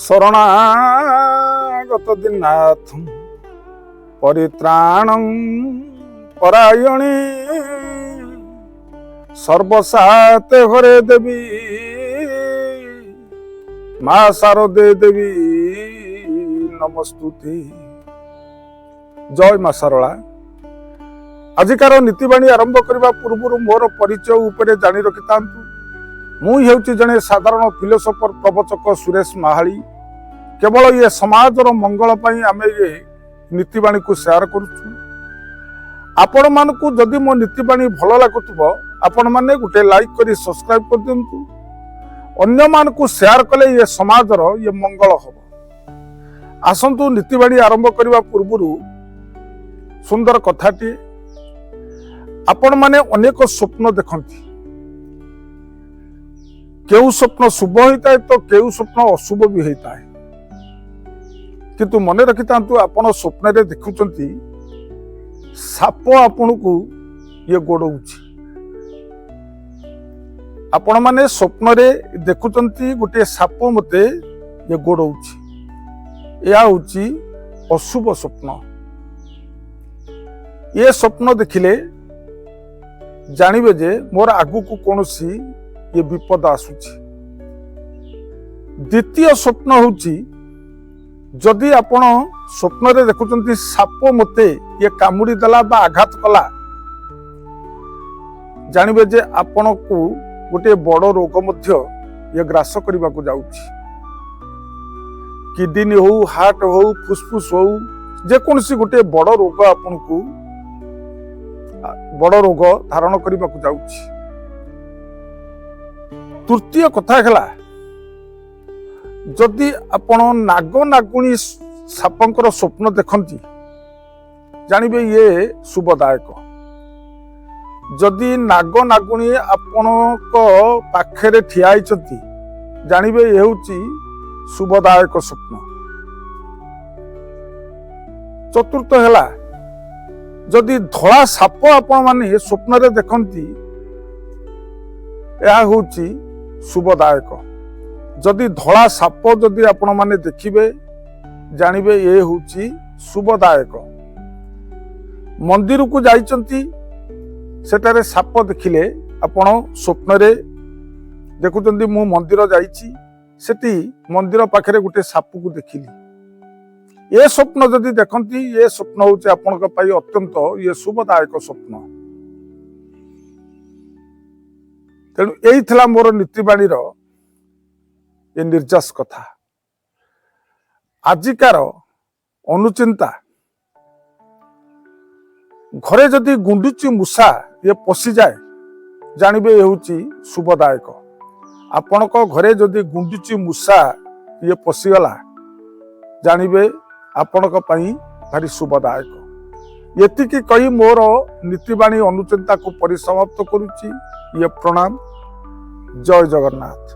শরণাগত দীনাথ পরিত্রাণং পরায়ণী সর্বসাতে হরে দেবী মা শারদে দেবী নমস্তুতে। জয় মা শারଳା। আজিକାର নীতিବାଣୀ ଆରମ୍ଭ କରିବା ପୂର୍ବରୁ ମୋର ପରିଚୟ ଉପରେ ଜାଣି ରଖିଥାନ୍ତୁ। ମୁଁ ହେଉଛି ଜଣେ ସାଧାରଣ ଫିଲୋସଫର ପ୍ରବଚକ ସୁରେଶ ମାହାଳି। କେବଳ ଏ ସମାଜର ମଙ୍ଗଳ ପାଇଁ ଆମେ ଏ ନୀତିବାଣୀକୁ ସେୟାର କରୁଛୁ। ଆପଣମାନଙ୍କୁ ଯଦି ମୋ ନୀତିବାଣୀ ଭଲ ଲାଗୁଥିବ ଆପଣମାନେ ଗୋଟେ ଲାଇକ୍ କରି ସବସ୍କ୍ରାଇବ୍ କରିଦିଅନ୍ତୁ। ଅନ୍ୟମାନଙ୍କୁ ସେୟାର କଲେ ଏ ସମାଜର ଏ ମଙ୍ଗଳ ହେବ। ଆସନ୍ତୁ ନୀତିବାଣୀ ଆରମ୍ଭ କରିବା ପୂର୍ବରୁ ସୁନ୍ଦର କଥାଟିଏ। ଆପଣମାନେ ଅନେକ ସ୍ୱପ୍ନ ଦେଖନ୍ତି। କେଉଁ ସ୍ୱପ୍ନ ଶୁଭ ହୋଇଥାଏ ତ କେଉଁ ସ୍ୱପ୍ନ ଅଶୁଭ ବି ହୋଇଥାଏ। କିନ୍ତୁ ମନେ ରଖିଥାନ୍ତୁ, ଆପଣ ସ୍ୱପ୍ନରେ ଦେଖୁଛନ୍ତି ସାପ ଆପଣଙ୍କୁ ଇଏ ଗୋଡ଼ଉଛି। ଆପଣମାନେ ସ୍ୱପ୍ନରେ ଦେଖୁଛନ୍ତି ଗୋଟିଏ ସାପ ମୋତେ ଇଏ ଗୋଡ଼ଉଛି। ଏହା ହେଉଛି ଅଶୁଭ ସ୍ୱପ୍ନ। ଏ ସ୍ୱପ୍ନ ଦେଖିଲେ ଜାଣିବେ ଯେ ମୋର ଆଗକୁ କୌଣସି ଏ ବିପଦ ଆସୁଛି। ଦ୍ୱିତୀୟ ସ୍ୱପ୍ନ ହେଉଛି, ଯଦି ଆପଣ ସ୍ୱପ୍ନରେ ଦେଖୁଛନ୍ତି ସାପ ମୋତେ ଇଏ କାମୁଡ଼ି ଦେଲା ବା ଆଘାତ କଲା, ଜାଣିବେ ଯେ ଆପଣଙ୍କୁ ଗୋଟିଏ ବଡ଼ ରୋଗ ମଧ୍ୟ ଇଏ ଗ୍ରାସ କରିବାକୁ ଯାଉଛି। କିଡନୀ ହଉ, ହାର୍ଟ ହଉ, ଫୁସଫୁସ ହଉ, ଯେକୌଣସି ଗୋଟିଏ ବଡ଼ ରୋଗ ଆପଣଙ୍କୁ ବଡ଼ ରୋଗ ଧାରଣ କରିବାକୁ ଯାଉଛି। ତୃତୀୟ କଥା ହେଲା, ଯଦି ଆପଣ ନାଗ ନାଗୁଣୀ ସାପଙ୍କର ସ୍ୱପ୍ନ ଦେଖନ୍ତି ଜାଣିବେ ଇଏ ଶୁଭଦାୟକ। ଯଦି ନାଗ ନାଗୁଣୀ ଆପଣଙ୍କ ପାଖରେ ଠିଆ ହେଇଛନ୍ତି ଜାଣିବେ ଏ ହେଉଛି ଶୁଭଦାୟକ ସ୍ୱପ୍ନ। ଚତୁର୍ଥ ହେଲା, ଯଦି ଧଳା ସାପ ଆପଣମାନେ ସ୍ୱପ୍ନରେ ଦେଖନ୍ତି ଏହା ହେଉଛି ଶୁଭଦାୟକ। ଯଦି ଧଳା ସାପ ଯଦି ଆପଣମାନେ ଦେଖିବେ ଜାଣିବେ ଏ ହେଉଛି ଶୁଭଦାୟକ। ମନ୍ଦିରକୁ ଯାଇଛନ୍ତି, ସେଠାରେ ସାପ ଦେଖିଲେ ଆପଣ ସ୍ୱପ୍ନରେ ଦେଖୁଛନ୍ତି ମୁଁ ମନ୍ଦିର ଯାଇଛି, ସେଠି ମନ୍ଦିର ପାଖରେ ଗୋଟେ ସାପକୁ ଦେଖିଲି। ଏ ସ୍ୱପ୍ନ ଯଦି ଦେଖନ୍ତି ଏ ସ୍ୱପ୍ନ ହେଉଛି ଆପଣଙ୍କ ପାଇଁ ଅତ୍ୟନ୍ତ ଶୁଭଦାୟକ ସ୍ୱପ୍ନ। ତେଣୁ ଏଇ ଥିଲା ମୋର ନୀତିବାଣୀର ଏ ନିର୍ଯାସ କଥା। ଆଜିକାର ଅନୁଚିନ୍ତା, ଘରେ ଯଦି ଗୁଣ୍ଡୁଚି ମୂଷା ଇଏ ପଶିଯାଏ ଜାଣିବେ ଏ ହେଉଛି ଶୁଭଦାୟକ। ଆପଣଙ୍କ ଘରେ ଯଦି ଗୁଣ୍ଡୁଚି ମୂଷା ଇଏ ପଶିଗଲା ଜାଣିବେ ଆପଣଙ୍କ ପାଇଁ ଭାରି ଶୁଭଦାୟକ। ଏତିକି କହି ମୋର ନୀତିବାଣୀ ଅନୁଚିନ୍ତାକୁ ପରିସମାପ୍ତ କରୁଛି। ଇଏ ପ୍ରଣାମ। ଜୟ ଜଗନ୍ନାଥ।